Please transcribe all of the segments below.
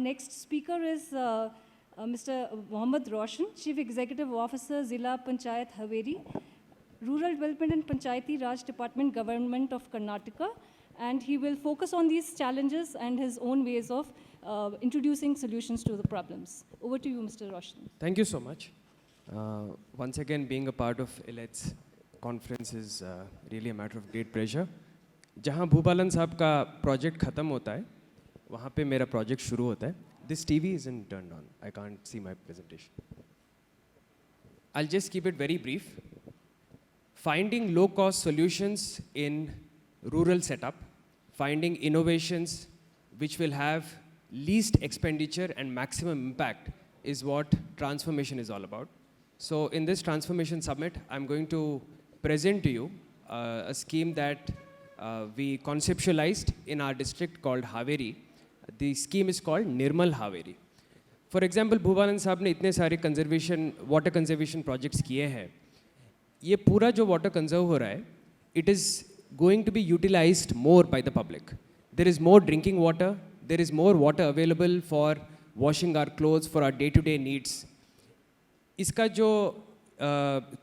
next speaker is Mr. Mohammad Roshan, Chief Executive Officer, Zilla Panchayat Haveri, Rural Development and Panchayati Raj Department, Government of Karnataka. And he will focus on these challenges and his own ways of introducing solutions to the problems. Over to you, Mr. Roshan. Thank you so much. Once again, being a part of ILET's conference is really a matter of great pleasure. जहाँ भूपालन साहब का project खत्म होता है, वहाँ पे मेरा project शुरू होता है. This TV isn't turned on. I can't see my presentation. I'll just keep it very brief. Finding low-cost solutions in rural setup, finding innovations which will have least expenditure and maximum impact is what transformation is all about. So in this transformation summit, I'm going to present to you a scheme that we conceptualized in our district called Haveri. The scheme is called Nirmal Haveri. For example, भूपालन साहब ने इतने सारे water conservation projects किए हैं. ये पूरा जो water conserve हो रहा है, it is going to be utilized more by the public. There is more drinking water. There is more water available for washing our clothes, for our day-to-day needs. इसका जो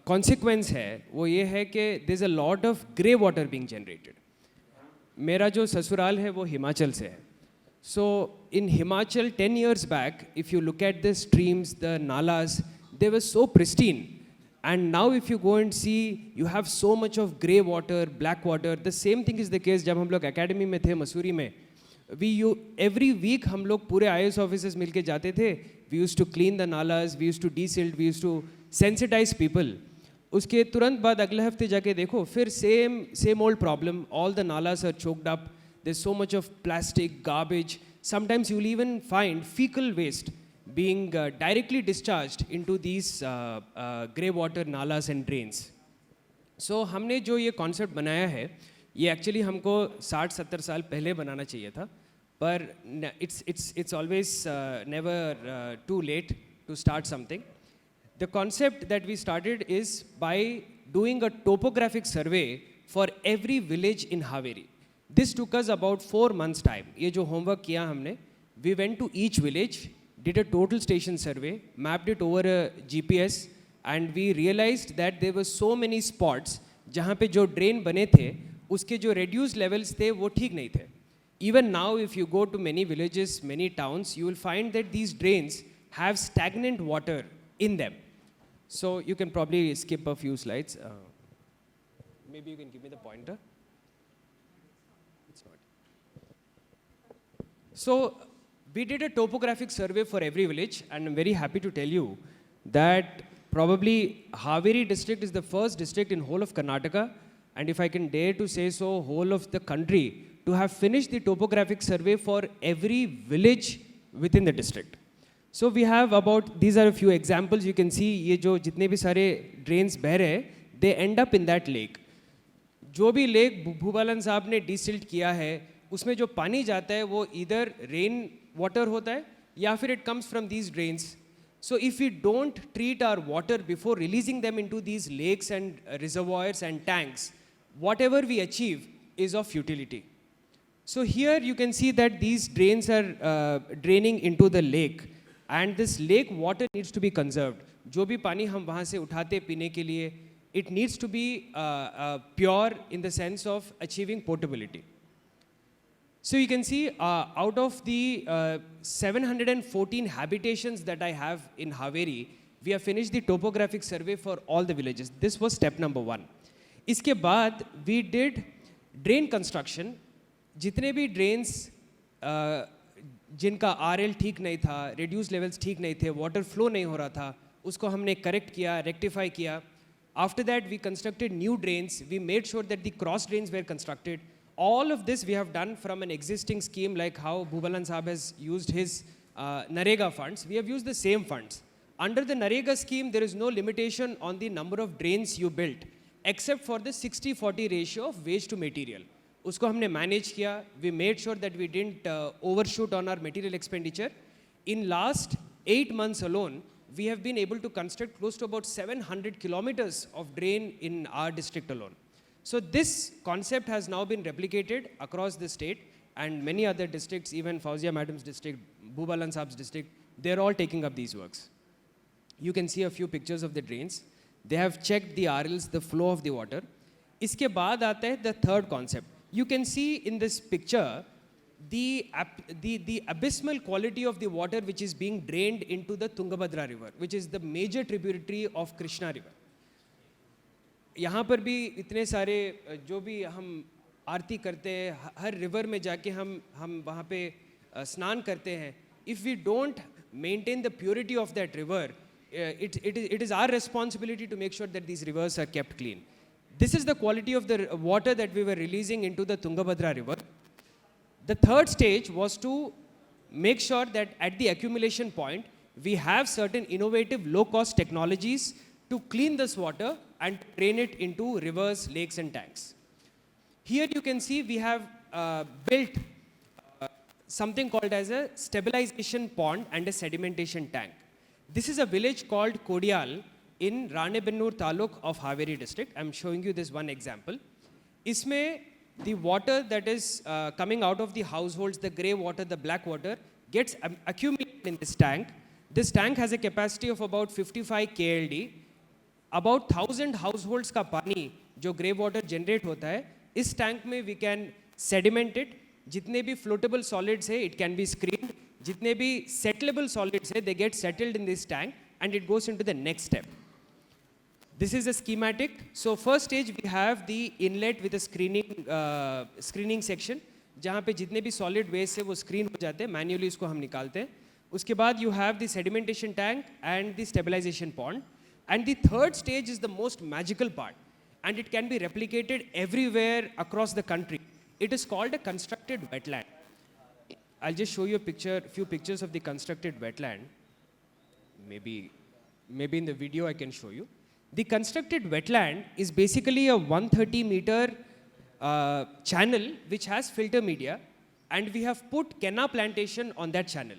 consequence है, वो ये है कि there's a lot of grey water being generated. मेरा जो ससुराल है, वो हिमाचल से है. So in Himachal, 10 years back, if you look at the streams, the nalas, they were so pristine. And now if you go and see, you have so much of grey water, black water. The same thing is the case जब हम लोग academy में थे, मसूरी में. Every week हम लोग पूरे IAS officers मिलके जाते थे. We used to clean the nalas, we used to desilt, we used to sensitize people. उसके तुरंत बाद अगले हफ्ते जाके देखो, फिर same old problem. All the nalas are choked up. There's so much of plastic, garbage. Sometimes you'll even find fecal waste being directly discharged into these grey water nalas and drains. So हमने जो ये concept बनाया है, ये actually हमको 60-70 साल पहले बनाना चाहिए था, पर it's always never too late to start something. The concept that we started is by doing a topographic survey for every village in Haveri. This took us about 4 months time. ये जो homework किया हमने, we went to each village, did a total station survey, mapped it over a GPS, and we realized that there were so many spots जहाँ पे जो drain बने थे, उसके जो reduced levels थे, वो ठीक नहीं थे. Even now, if you go to many villages, many towns, you will find that these drains have stagnant water in them. So you can probably skip a few slides. Maybe you can give me the pointer. It's not. So we did a topographic survey for every village, and I'm very happy to tell you that probably Haveri district is the first district in whole of Karnataka, and if I can dare to say so, whole of the country, to have finished the topographic survey for every village within the district. So we have about, these are a few examples. You can see ये जो जितने भी सारे drains बह रहे हैं, they end up in that lake. जो भी lake भूपालन साहब ने desilt किया है, उसमें जो पानी जाता है वो either rain water होता है या फिर it comes from these drains. So if we don't treat our water before releasing them into these lakes and reservoirs and tanks, whatever we achieve is of futility. So here you can see that these drains are draining into the lake, and this lake water needs to be conserved. जो भी पानी हम वहाँ से उठाते पीने के लिए, it needs to be pure in the sense of achieving potability. So you can see out of the 714 habitations that I have in Haveri, we have finished the topographic survey for all the villages. This was step number 1. इसके बाद we did drain construction. जितने भी drains जिनका RL ठीक नहीं था, reduced levels ठीक नहीं थे, water flow नहीं हो रहा था, उसको हमने correct किया, rectify किया. After that, we constructed new drains. We made sure that the cross drains were constructed. All of this we have done from an existing scheme, like how Bhubalan Sahab has used his Narega funds. We have used the same funds. Under the Narega scheme, there is no limitation on the number of drains you built, except for the 60-40 ratio of waste to material. उसको हमने manage किया. We made sure that we didn't overshoot on our material expenditure. In last 8 months alone, we have been able to construct close to about 700 kilometers of drain in our district alone. So this concept has now been replicated across the state. and many other districts, even Fauzia Madam's district, Bhubalan Saab's district, they're all taking up these works. You can see a few pictures of the drains. They have checked the RLs, the flow of the water. इसके बाद आता है the third concept. You can see in this picture the abysmal quality of the water which is being drained into the Tungabhadra river, which is the major tributary of Krishna river. यहाँ पर भी इतने सारे जो भी हम आरती करते हैं, हर रिवर में जाके हम वहाँ पे स्नान करते हैं. If we don't maintain the purity of that river, it is our responsibility to make sure that these rivers are kept clean. This is the quality of the water that we were releasing into the Tungabhadra river. The third stage was to make sure that at the accumulation point, we have certain innovative low-cost technologies to clean this water and drain it into rivers, lakes and tanks. Here you can see we have built something called as a stabilization pond and a sedimentation tank. This is a village called Kodiyal in Ranebennur Taluk of Haveri district. I'm showing you this one example. Isme the water that is coming out of the households, the grey water, the black water, gets accumulated in this tank. This tank has a capacity of about 55 KLD. About 1,000 households का पानी जो grey water generate होता है, इस tank में we can sediment it. जितने भी floatable solids है, it can be screened. जितने भी settleable solids है, they get settled in this tank and it goes into the next step. This is a schematic. So first stage we have the inlet with a screening section, जहाँ पे जितने भी solid waste है वो screen हो जाते हैं, manually इसको हम निकालते हैं. उसके बाद you have the sedimentation tank and the stabilization pond. And the third stage is the most magical part, and it can be replicated everywhere across the country. It is called a constructed wetland. I'll just show you a few pictures of the constructed wetland. Maybe in the video I can show you. The constructed wetland is basically a 130-meter channel which has filter media, and we have put Kenna plantation on that channel.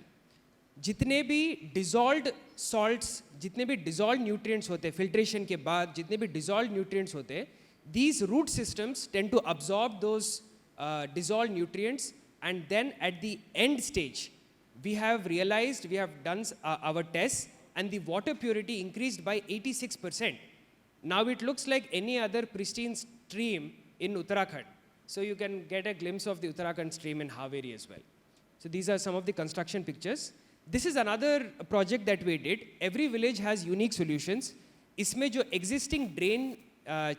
जितने भी dissolved salts, जितने भी dissolved nutrients होते हैं filtration के बाद, जितने भी dissolved nutrients होते हैं, these root systems tend to absorb those dissolved nutrients, and then at the end stage, we have realized, we have done our tests, and the water purity increased by 86%. Now it looks like any other pristine stream in Uttarakhand. So you can get a glimpse of the Uttarakhand stream in Haveri as well. So these are some of the construction pictures. This is another project that we did. Every village has unique solutions. इसमें जो existing drain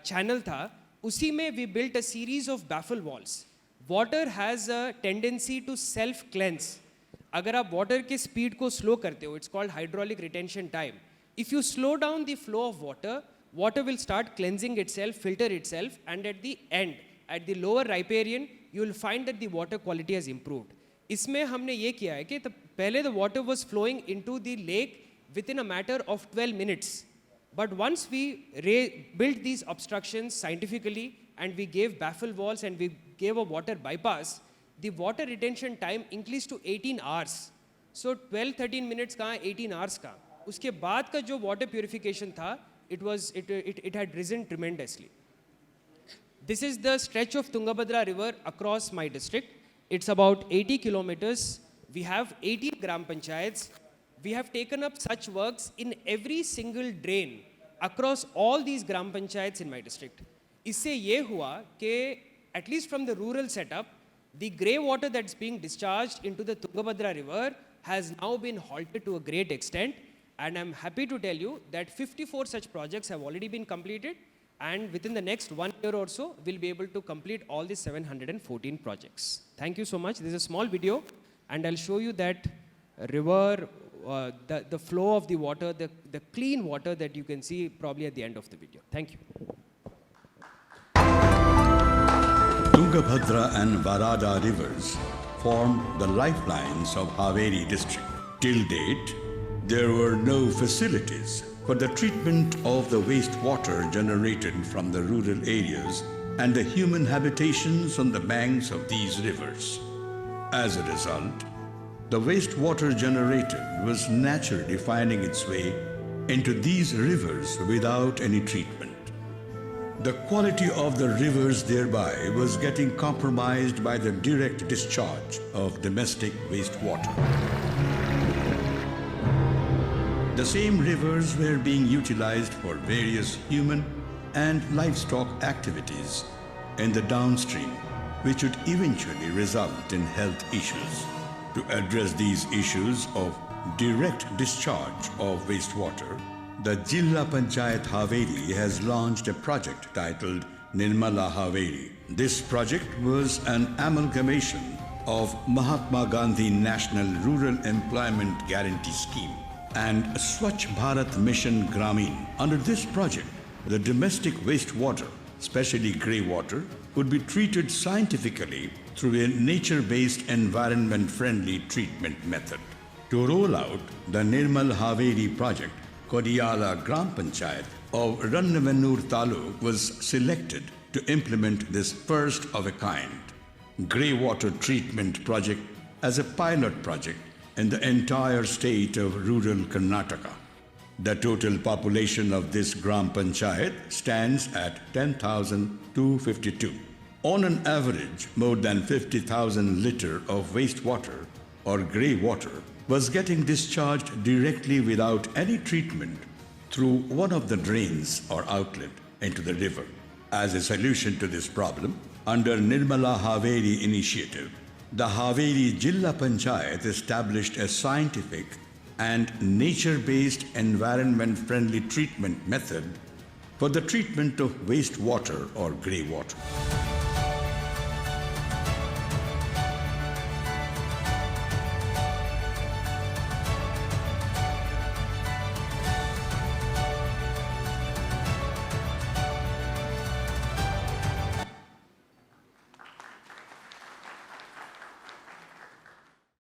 channel था, उसी में we built a series of baffle walls. Water has a tendency to self-cleanse. अगर आप water के speed को slow करते हो, it's called hydraulic retention time. If you slow down the flow of water, water will start cleansing itself, filter itself, and at the end, at the lower riparian, you will find that the water quality has improved. इसमें हमने ये किया है कि पहले the water was flowing into the lake within a matter of 12 minutes. But once we built these obstructions scientifically and we gave baffle walls and we gave a water bypass, the water retention time increased to 18 hours. So 12-13 minutes का 18 hours का. उसके बाद का जो water purification था, it had risen tremendously. This is the stretch of Tungabhadra river across my district. It's about 80 kilometers. We have 18 gram panchayats. We have taken up such works in every single drain across all these gram panchayats in my district. इससे ये हुआ कि at least from the rural setup, the grey water that's being discharged into the Tungabhadra river has now been halted to a great extent, and I'm happy to tell you that 54 such projects have already been completed, and within the next 1 year or so, we'll be able to complete all the 714 projects. Thank you so much. This is a small video, and I'll show you that river, the flow of the water, the clean water that you can see probably at the end of the video. Thank you. Tungabhadra and Varada rivers form the lifelines of Haveri district. Till date, there were no facilities for the treatment of the wastewater generated from the rural areas and the human habitations on the banks of these rivers. As a result, the wastewater generated was naturally finding its way into these rivers without any treatment. The quality of the rivers thereby was getting compromised by the direct discharge of domestic wastewater. The same rivers were being utilized for various human and livestock activities in the downstream, which would eventually result in health issues. To address these issues of direct discharge of wastewater, the Jilla Panchayat Haveri has launched a project titled Nirmala Haveri. This project was an amalgamation of Mahatma Gandhi National Rural Employment Guarantee Scheme and Swachh Bharat Mission Gramin. Under this project, the domestic wastewater, especially grey water, would be treated scientifically through a nature-based, environment-friendly treatment method. To roll out the Nirmal Haveri project, Kodiyala Gram Panchayat of Rannavanur Taluk was selected to implement this first-of-a-kind grey water treatment project as a pilot project in the entire state of rural Karnataka. The total population of this Gram Panchayat stands at 10,252. On an average, more than 50,000 litre of wastewater or grey water was getting discharged directly without any treatment through one of the drains or outlet into the river. As a solution to this problem, under Nirmala Haveri initiative, the Haveri Jilla Panchayat established a scientific and nature-based environment-friendly treatment method for the treatment of wastewater or grey water.